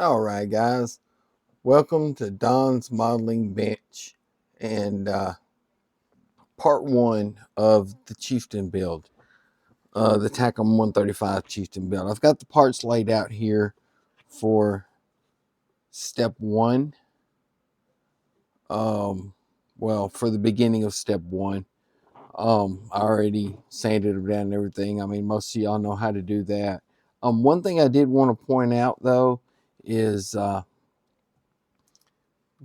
All right, guys. Welcome to Don's Modeling Bench and part one of the Chieftain build, the Takom 135 Chieftain build. I've got the parts laid out here for step one. For the beginning of step one. I already sanded them down and everything. I mean, most of y'all know how to do that. One thing I did want to point out though is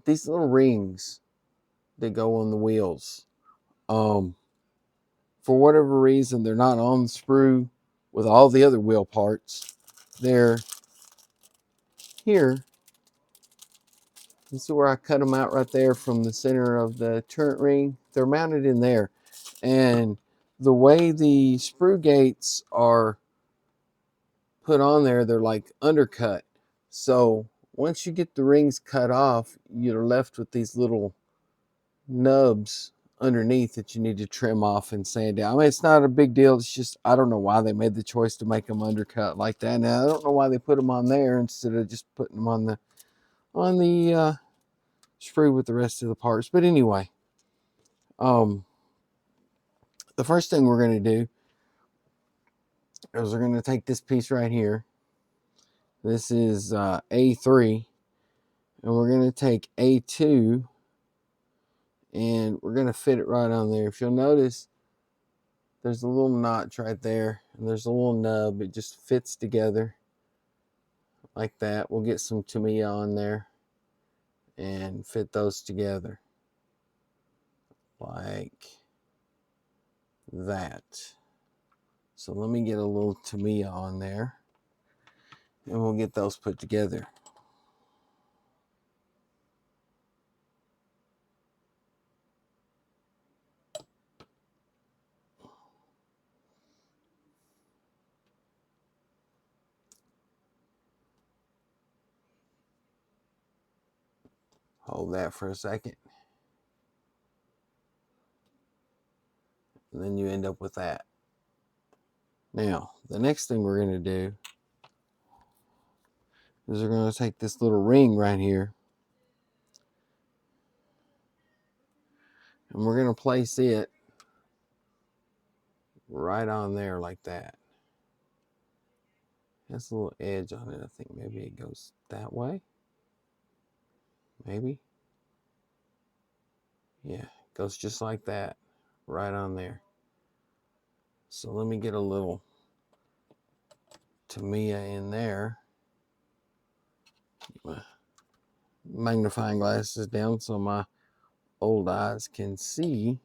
these little rings that go on the wheels. For whatever reason, they're not on the sprue with all the other wheel parts. They're here. You see where I cut them out right there from the center of the turret ring? They're mounted in there. And the way the sprue gates are put on there, they're like undercut. So once you get the rings cut off, you're left with these little nubs underneath that you need to trim off and sand down. I mean, it's not a big deal. It's just, I don't know why they made the choice to make them undercut like that. Now, I don't know why they put them on there instead of just putting them on the sprue with the rest of the parts. But anyway, the first thing we're going to do is we're going to take this piece right here. This is A3, and we're going to take A2, and we're going to fit it right on there. If you'll notice, there's a little notch right there, and there's a little nub. It just fits together like that. We'll get some Tamiya on there and fit those together like that. So let me get a little Tamiya on there, and we'll get those put together. Hold that for a second. And then you end up with that. Now, the next thing we're going to do is we're going to take this little ring right here, and we're going to place it right on there like that. Has a little edge on it. I think maybe it goes that way. Maybe. Yeah, it goes just like that, right on there. So let me get a little Tamiya in there. Keep my magnifying glasses down so my old eyes can see.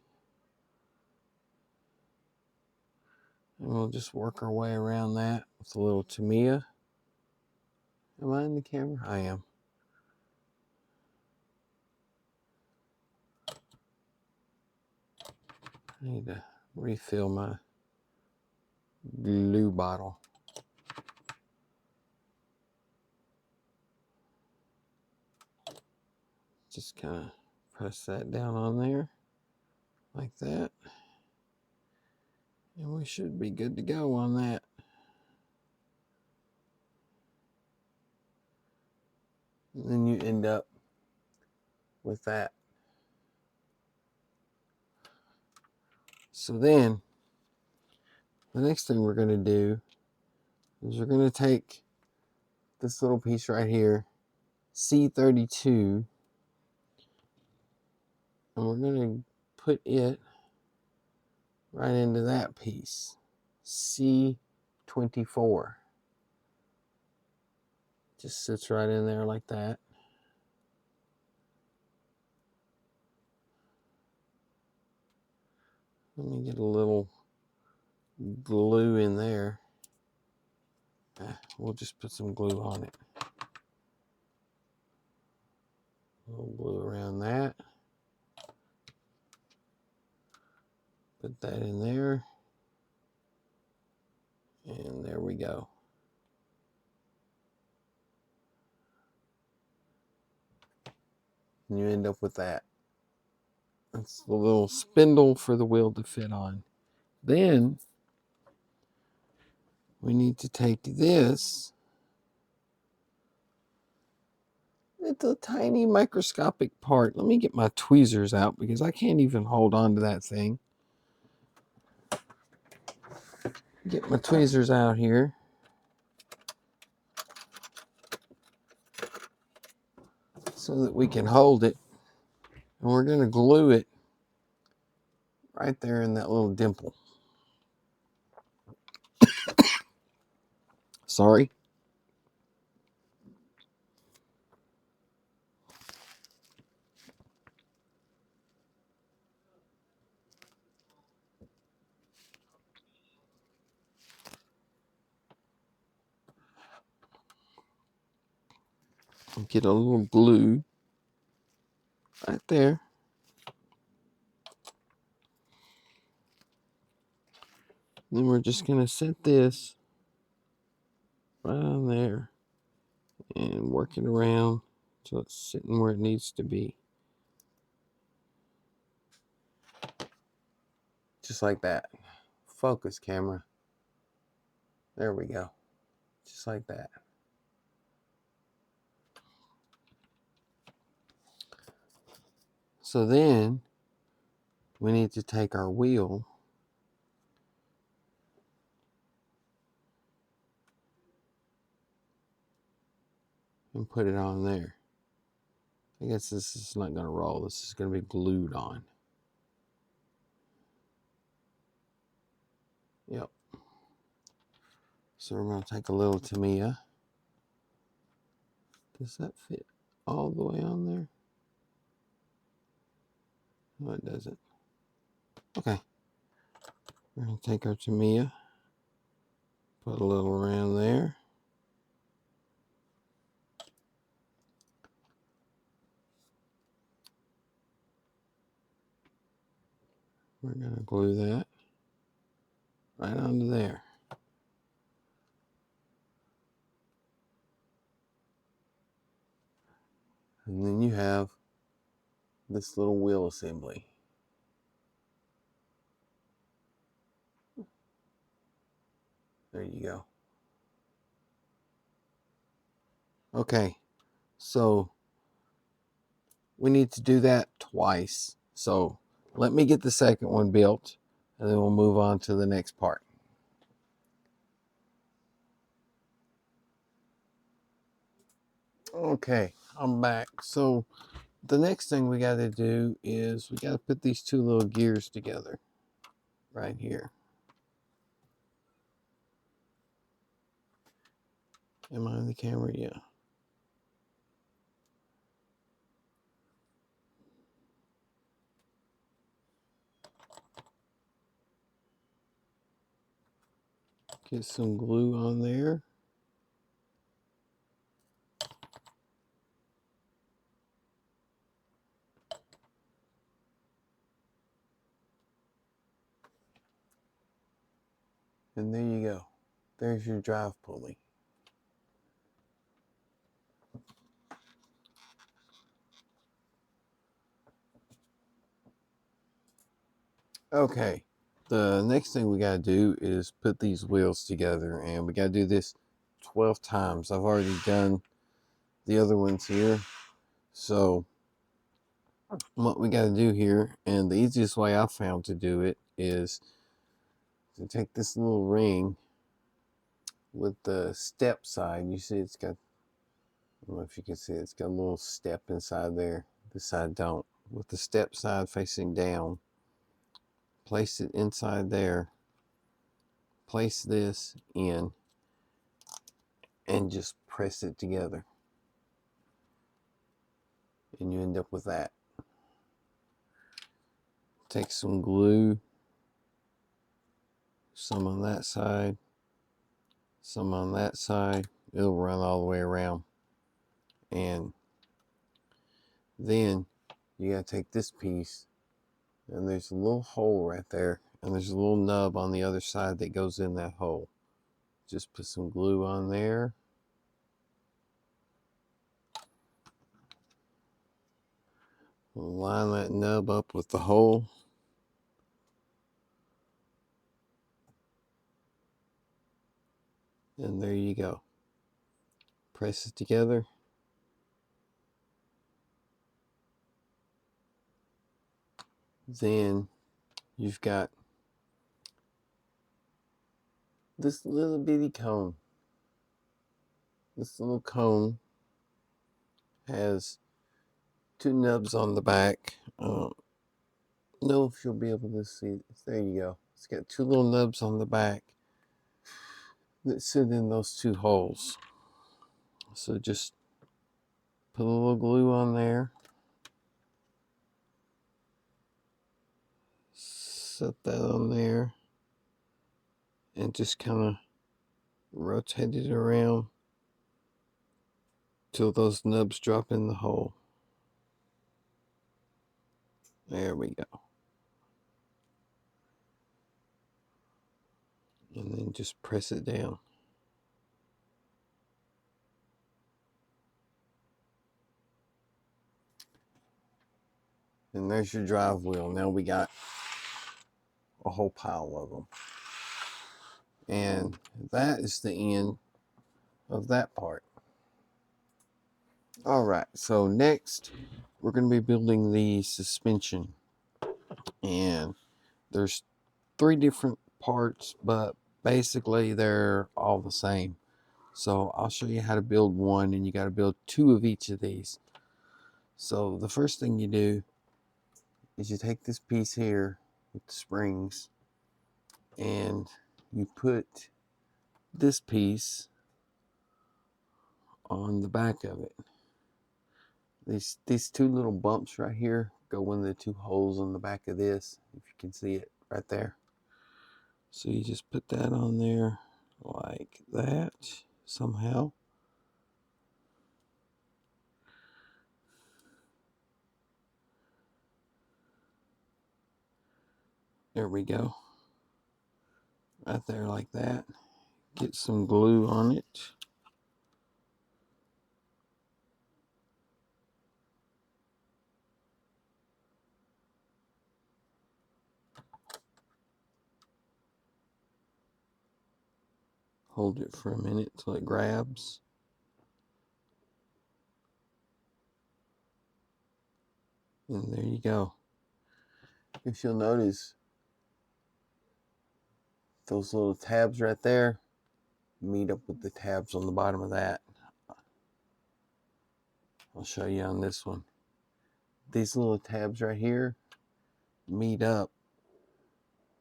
And we'll just work our way around that with a little Tamiya. Am I in the camera? I am. I need to refill my glue bottle. Just kind of press that down on there like that. And we should be good to go on that. And then you end up with that. So then, the next thing we're going to do is we're going to take this little piece right here, C32, and we're going to put it right into that piece, C24. Just sits right in there like that. Let me get a little glue in there. We'll just put some glue on it. A little glue around that. Put that in there. And there we go. And you end up with that. That's the little spindle for the wheel to fit on. Then we need to take this It's a tiny microscopic part. Let me get my tweezers out because I can't even hold on to that thing. Get my tweezers out here. So that we can hold it. And we're going to glue it right there in that little dimple. Sorry. Get a little glue right there. Then we're just going to set this right on there and work it around so it's sitting where it needs to be. Just like that. Focus, camera. There we go. Just like that. So then we need to take our wheel and put it on there. I guess this is not going to roll. This is going to be glued on. Yep. So we're going to take a little Tamiya. Does that fit all the way on there? No, it doesn't. Okay. We're going to take our Tamiya, put a little around there. We're going to glue that right onto there. And then you have this little wheel assembly. There you go. Okay, so we need to do that twice. So let me get the second one built, and then we'll move on to the next part. Okay, I'm back. So the next thing we got to do is we got to put these two little gears together right here. Am I on the camera? Yeah. Get some glue on there. And there you go. There's your drive pulley. Okay, the next thing we got to do is put these wheels together, and we got to do this 12 times. I've already done the other ones here. So what we got to do here, and the easiest way I found to do it is to take this little ring with the step side. You see it's got, I don't know if you can see it, it's got a little step inside there. This side don't. With the step side facing down, place it inside there, place this in, and just press it together. And you end up with that. Take some glue, some on that side, some on that side. It'll run all the way around. And then you gotta take this piece, and there's a little hole right there, and there's a little nub on the other side that goes in that hole. Just put some glue on there. We'll line that nub up with the hole. And there you go. Press it together. Then you've got this little bitty cone. This little cone has two nubs on the back. Know if you'll be able to see. There you go. It's got two little nubs on the back that sit in those two holes. So just put a little glue on there. Set that on there. And just kind of rotate it around till those nubs drop in the hole. There we go. And then just press it down. And there's your drive wheel. Now we got a whole pile of them. And that is the end of that part. All right, so next we're going to be building the suspension. And there's three different parts, but basically they're all the same. So I'll show you how to build one, and you got to build two of each of these. So the first thing you do is you take this piece here with the springs and you put this piece on the back of it. These two little bumps right here go in the two holes on the back of this, if you can see it right there. So you just put that on there like that somehow. There we go. Right there like that. Get some glue on it. Hold it for a minute till it grabs. And there you go. If you'll notice, those little tabs right there meet up with the tabs on the bottom of that. I'll show you on this one. These little tabs right here meet up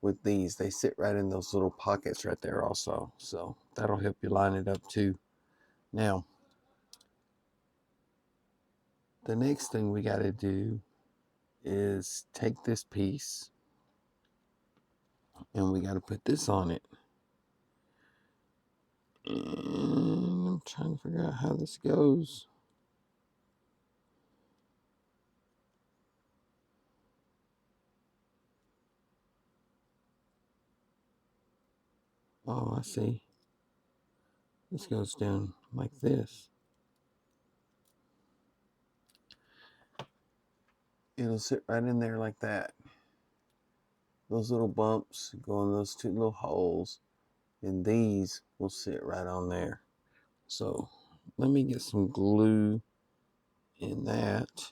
with these. They sit right in those little pockets right there also. So that'll help you line it up too. Now, the next thing we got to do is take this piece and we got to put this on it. And I'm trying to figure out how this goes. Oh, I see. This goes down like this. It'll sit right in there like that. Those little bumps go in those two little holes, and these will sit right on there. So let me get some glue in that.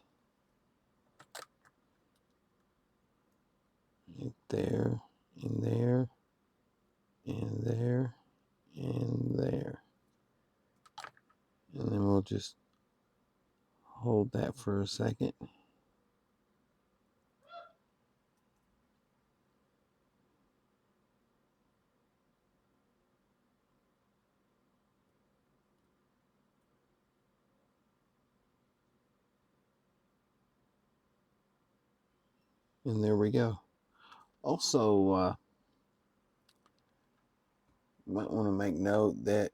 Right there, and there, and there, and there. And then we'll just hold that for a second. And there we go. Also, you might want to make note that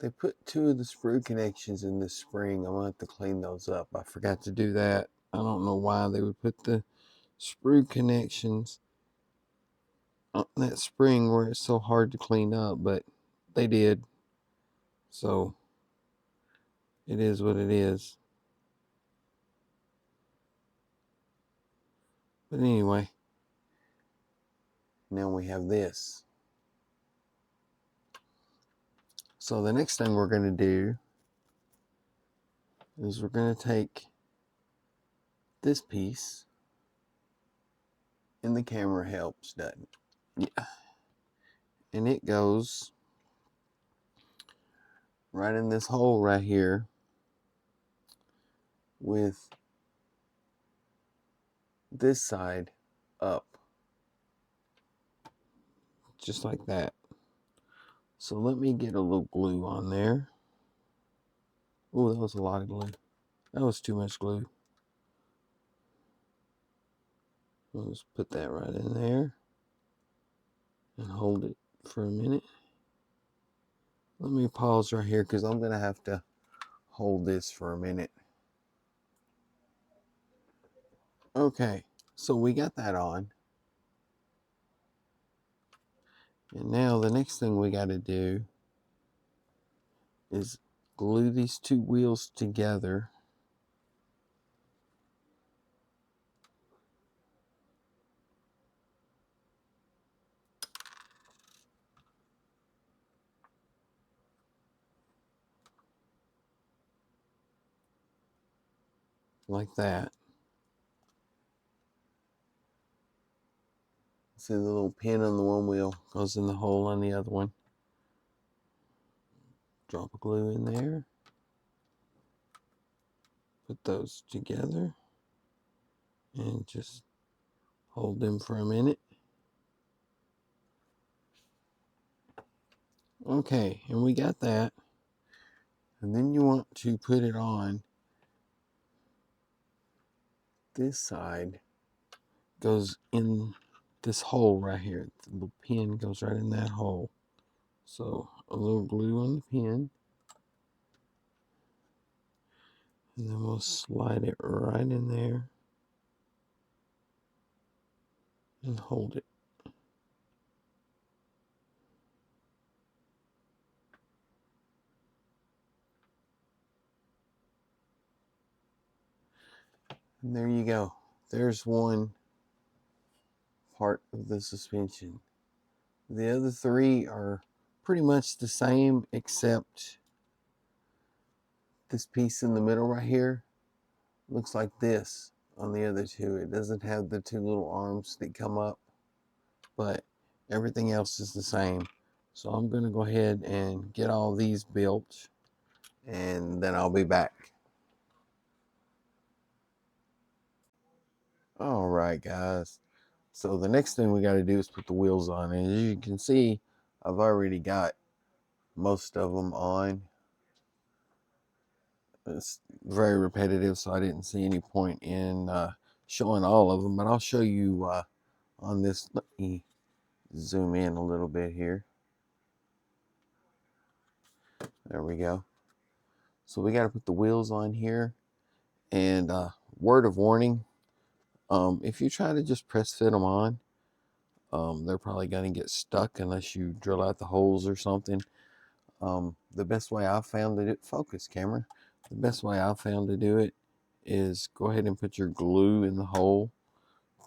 they put two of the sprue connections in this spring. I'm going to have to clean those up. I forgot to do that. I don't know why they would put the sprue connections on that spring where it's so hard to clean up, but they did. So it is what it is. But anyway, now we have this. So the next thing we're going to do is we're going to take this piece And the camera helps, doesn't it? Yeah. And it goes right in this hole right here with this side up. Just like that. So let me get a little glue on there. Oh, that was a lot of glue. That was too much glue. Let's put that right in there and hold it for a minute. Let me pause right here because I'm going to have to hold this for a minute. Okay, so we got that on. And now the next thing we got to do is glue these two wheels together. Like that. See the little pin on the one wheel goes in the hole on the other one. Drop a glue in there. Put those together and just hold them for a minute. Okay, and we got that. And then you want to put it on this side. Goes in this hole right here. The little pin goes right in that hole. So a little glue on the pin. And then we'll slide it right in there and hold it. And there you go. There's one part of the suspension. The other three are pretty much the same except this piece in the middle right here looks like this on the other two. It doesn't have the two little arms that come up, but everything else is the same. So I'm going to go ahead and get all these built and then I'll be back. All right, guys. So the next thing we got to do is put the wheels on. And as you can see, I've already got most of them on. It's very repetitive, so I didn't see any point in showing all of them. But I'll show you on this. Let me zoom in a little bit here. There we go. So we got to put the wheels on here. And word of warning, if you try to just press fit them on, they're probably going to get stuck unless you drill out the holes or something. The best way I've found to do it, focus camera, the best way I've found to do it is go ahead and put your glue in the hole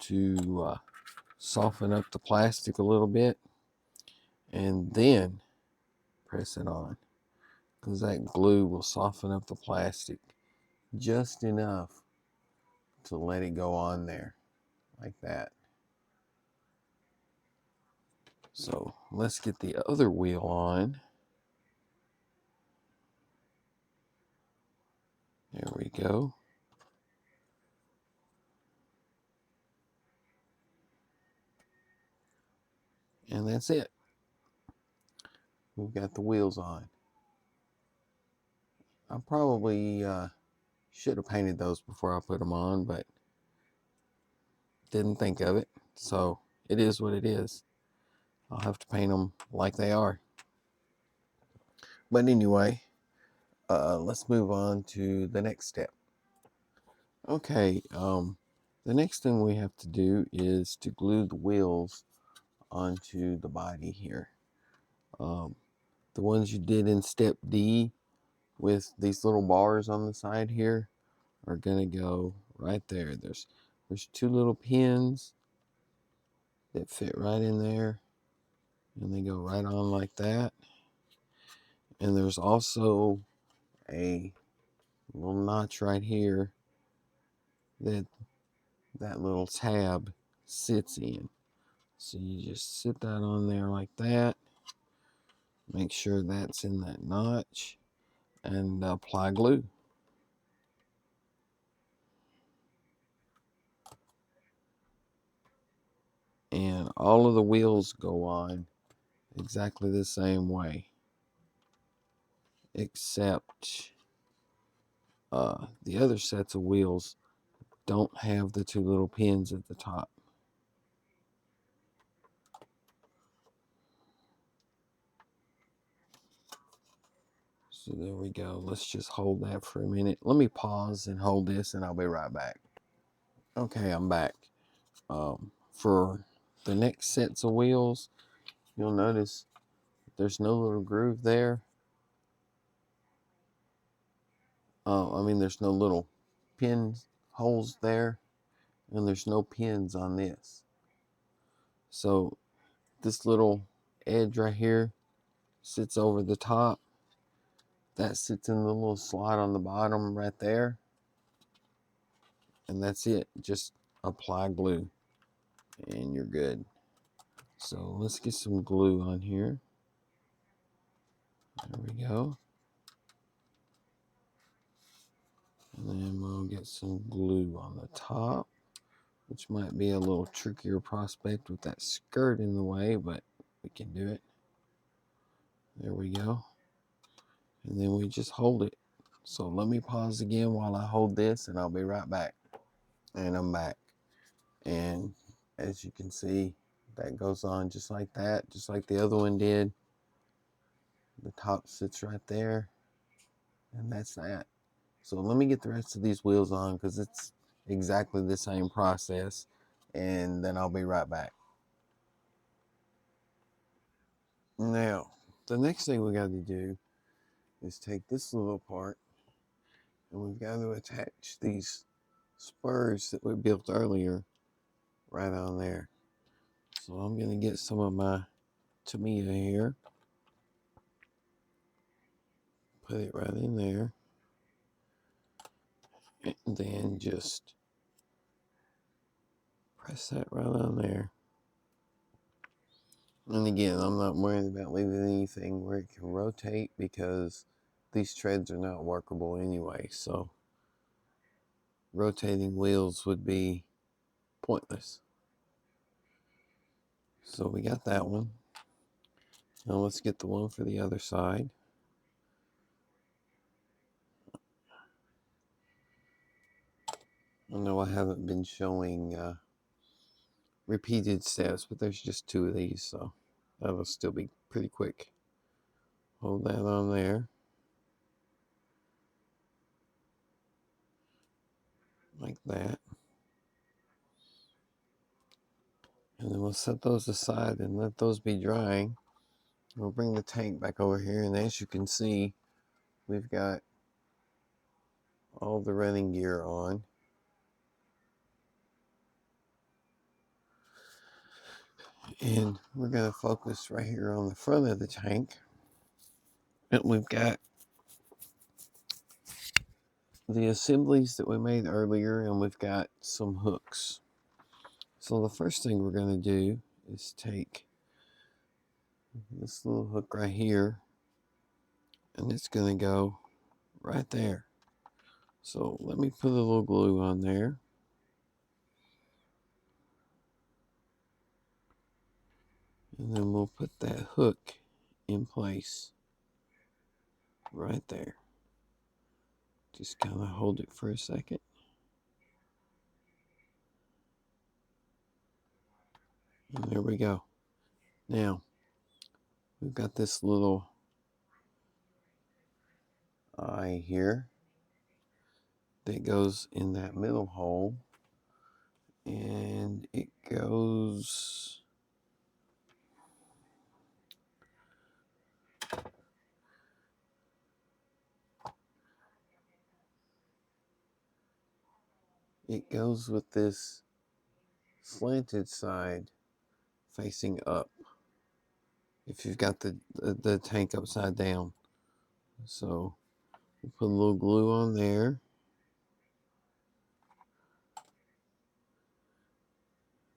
to soften up the plastic a little bit and then press it on, because that glue will soften up the plastic just enough to let it go on there like that. So let's get the other wheel on. There we go. And that's it. We've got the wheels on. I probably should have painted those before I put them on, but didn't think of it. So it is what it is. I'll have to paint them like they are. But anyway, let's move on to the next step. Okay, the next thing we have to do is to glue the wheels onto the body here. The ones you did in step D with these little bars on the side here are gonna go right there. There's two little pins that fit right in there, and they go right on like that. And there's also a little notch right here that little tab sits in. So you just sit that on there like that. Make sure that's in that notch and apply glue. And all of the wheels go on exactly the same way, except the other sets of wheels don't have the two little pins at the top. So there we go. Let's just hold that for a minute. Let me pause and hold this and I'll be right back. Okay, I'm back. For the next sets of wheels, you'll notice there's no little groove there. There's no little pin holes there, and there's no pins on this. So this little edge right here sits over the top. That sits in the little slot on the bottom right there. And that's it. Just apply glue and you're good. So let's get some glue on here. There we go. And then we'll get some glue on the top, which might be a little trickier prospect with that skirt in the way, but we can do it. There we go. And then we just hold it. So let me pause again while I hold this and I'll be right back. And I'm back. And as you can see, that goes on just like that, just like the other one did. The top sits right there. And that's that. So let me get the rest of these wheels on because it's exactly the same process. And then I'll be right back. Now, the next thing we got to do is take this little part and we've got to attach these spurs that we built earlier right on there. So I'm going to get some of my Tamiya here, put it right in there, and then just press that right on there. And again, I'm not worried about leaving anything where it can rotate because these treads are not workable anyway. So rotating wheels would be pointless. So we got that one. Now let's get the one for the other side. I know I haven't been showing repeated steps, but there's just two of these, so that'll still be pretty quick. Hold that on there. Like that. And then we'll set those aside and let those be drying. We'll bring the tank back over here, and as you can see, we've got all the running gear on. And we're going to focus right here on the front of the tank. And we've got the assemblies that we made earlier, and we've got some hooks. So the first thing we're going to do is take this little hook right here, and it's going to go right there. So let me put a little glue on there. And then we'll put that hook in place right there. Just kind of hold it for a second. And there we go. Now, we've got this little eye here that goes in that middle hole. And it goes with this slanted side facing up if you've got the tank upside down. So we'll put a little glue on there.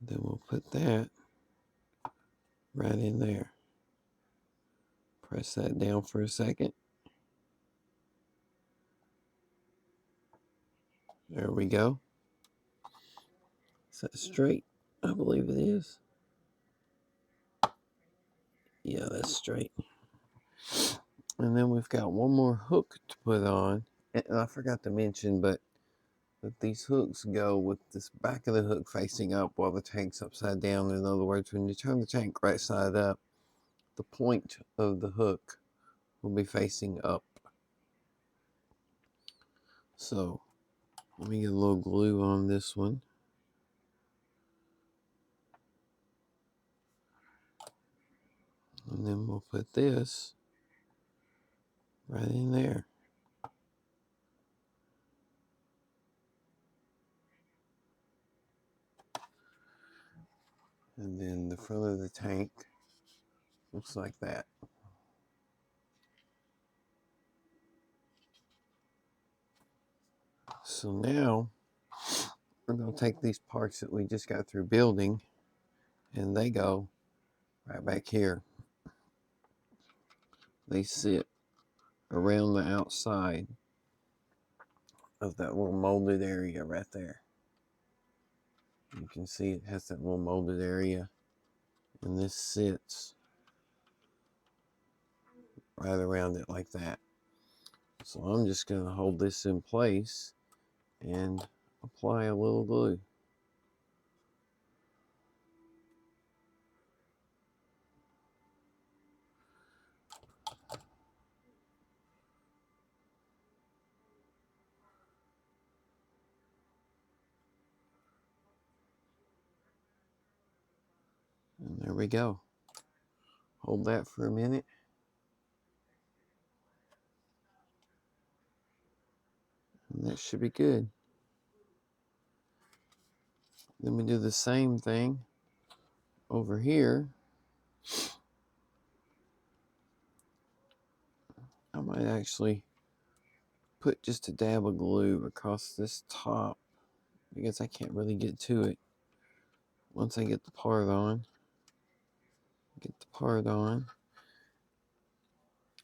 Then we'll put that right in there. Press that down for a second. There we go. Is that straight? I believe it is. Yeah, that's straight. And then we've got one more hook to put on. And I forgot to mention, but these hooks go with this back of the hook facing up while the tank's upside down. In other words, when you turn the tank right side up, the point of the hook will be facing up. So let me get a little glue on this one. And then we'll put this right in there. And then the front of the tank looks like that. So now we're going to take these parts that we just got through building, and they go right back here. They sit around the outside of that little molded area right there. You can see it has that little molded area, and this sits right around it like that. So I'm just going to hold this in place and apply a little glue. And there we go. Hold that for a minute. And that should be good. Then we do the same thing over here. I might actually put just a dab of glue across this top because I can't really get to it once I get the part on. Get the part on.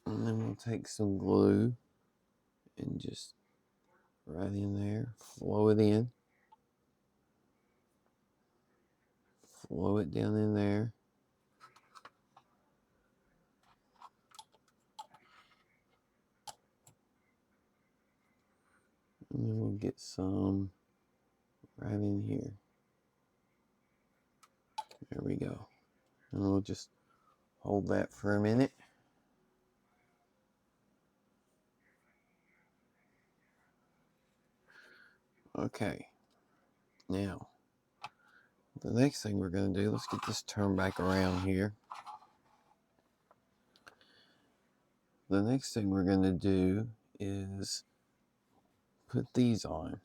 And then we'll take some glue and just right in there, flow it in. Flow it down in there. And then we'll get some right in here. There we go. And we'll just hold that for a minute. Okay. Now, the next thing we're going to do, let's get this turned back around here. The next thing we're going to do is put these on.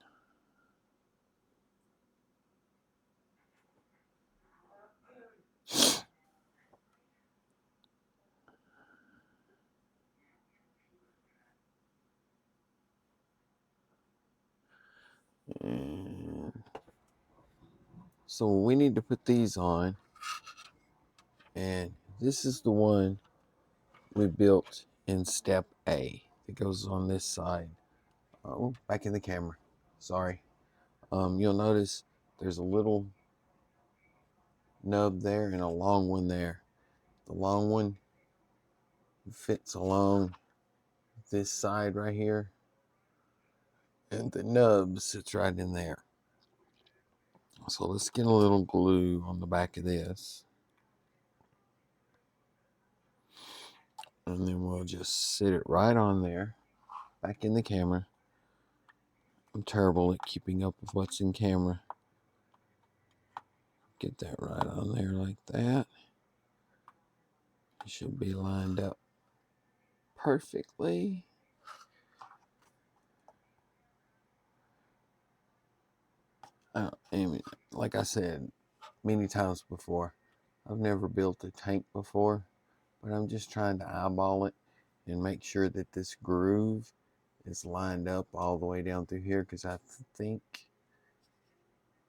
And so we need to put these on. And this is the one we built in step A. It goes on this side. Oh, back in the camera. Sorry. You'll notice there's a little nub there and a long one there. The long one fits along this side right here, and the nub sits right in there. So let's get a little glue on the back of this, and then we'll just sit it right on there. Back in the camera. I'm terrible at keeping up with what's in camera. Get that right on there like that. It should be lined up perfectly. And like I said many times before, I've never built a tank before, but I'm just trying to eyeball it and make sure that this groove is lined up all the way down through here, because I think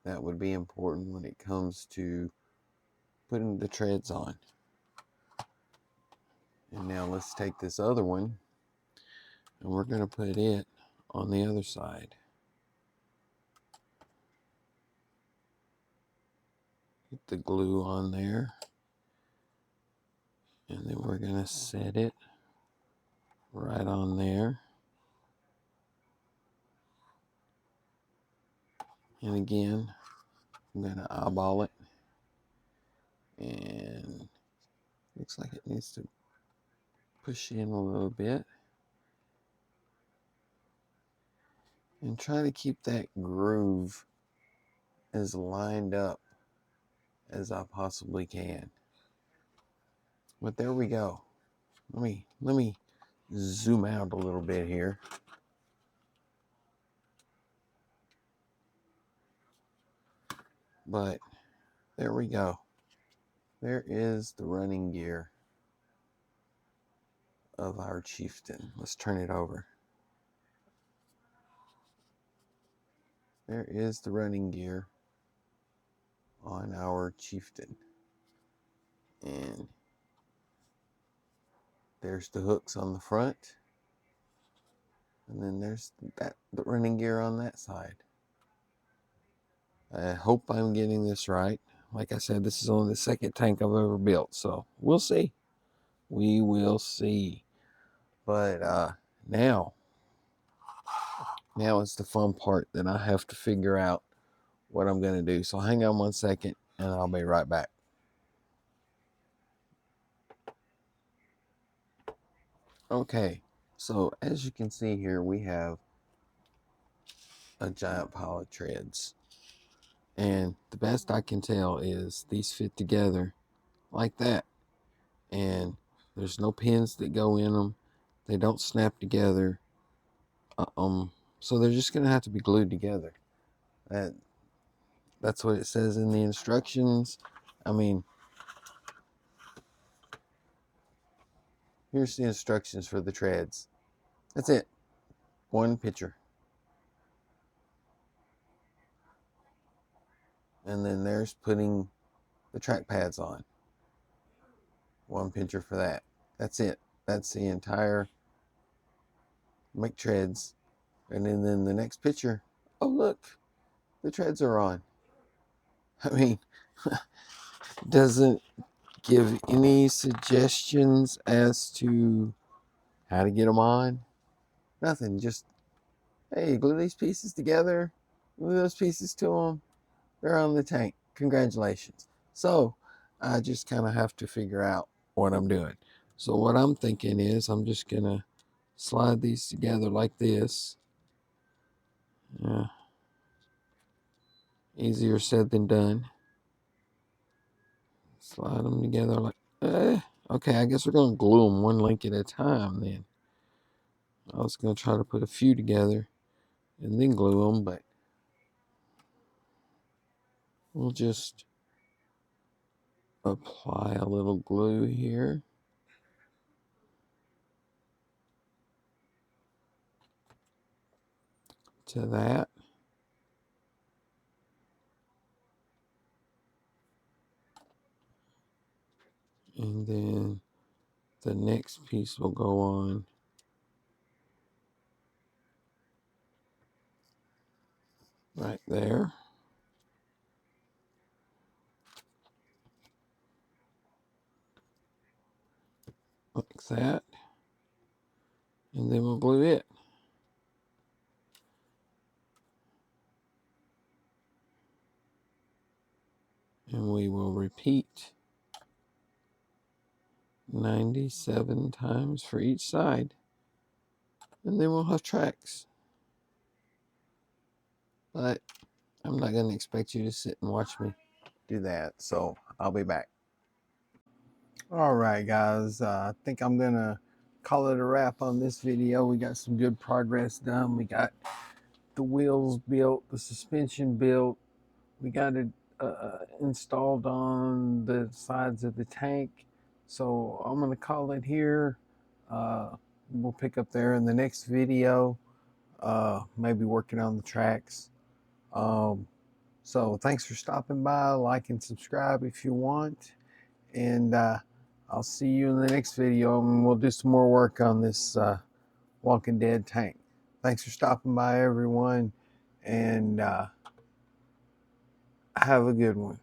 That would be important when it comes to putting the treads on. And now let's take this other one and we're going to put it on the other side. Get the glue on there. And then we're going to set it right on there. And again, I'm going to eyeball it. And looks like it needs to push in a little bit. And try to keep that groove as lined up as I possibly can. But there we go. Let me zoom out a little bit here. But there we go. There is the running gear of our chieftain. Let's turn it over. There is the running gear on our chieftain. And there's the hooks on the front. And then there's the running gear on that side. I hope I'm getting this right. Like I said, this is only the second tank I've ever built, so we'll see. We will see. But now is the fun part that I have to figure out what I'm going to do. So hang on 1 second, and I'll be right back. Okay, so as you can see here, we have a giant pile of treads. And the best I can tell is these fit together like that. And there's no pins that go in them. They don't snap together. So they're just going to have to be glued together. That's what it says in the instructions. I mean, here's the instructions for the treads. That's it. One picture. And then there's putting the track pads on. One picture for that. That's it. That's the entire Mk treads. And then the next picture, oh look, the treads are on. I mean, doesn't give any suggestions as to how to get them on. Nothing. Just, hey, glue these pieces together, glue those pieces to them. They're on the tank. Congratulations. So I just kind of have to figure out what I'm doing. So what I'm thinking is I'm just going to slide these together like this. Yeah. Easier said than done. Slide them together like, okay, I guess we're going to glue them one link at a time then. I was going to try to put a few together and then glue them, but we'll just apply a little glue here. To that. And then the next piece will go on right there. Like that. And then we'll glue it. And we will repeat 97 times for each side. And then we'll have tracks. But I'm not going to expect you to sit and watch me do that. So I'll be back. All right, guys. I think I'm going to call it a wrap on this video. We got some good progress done. We got the wheels built, the suspension built. We got it installed on the sides of the tank. So I'm going to call it here. We'll pick up there in the next video. Maybe working on the tracks. So thanks for stopping by. Like and subscribe if you want. And I'll see you in the next video, and we'll do some more work on this Walking Dead tank. Thanks for stopping by, everyone, and have a good one.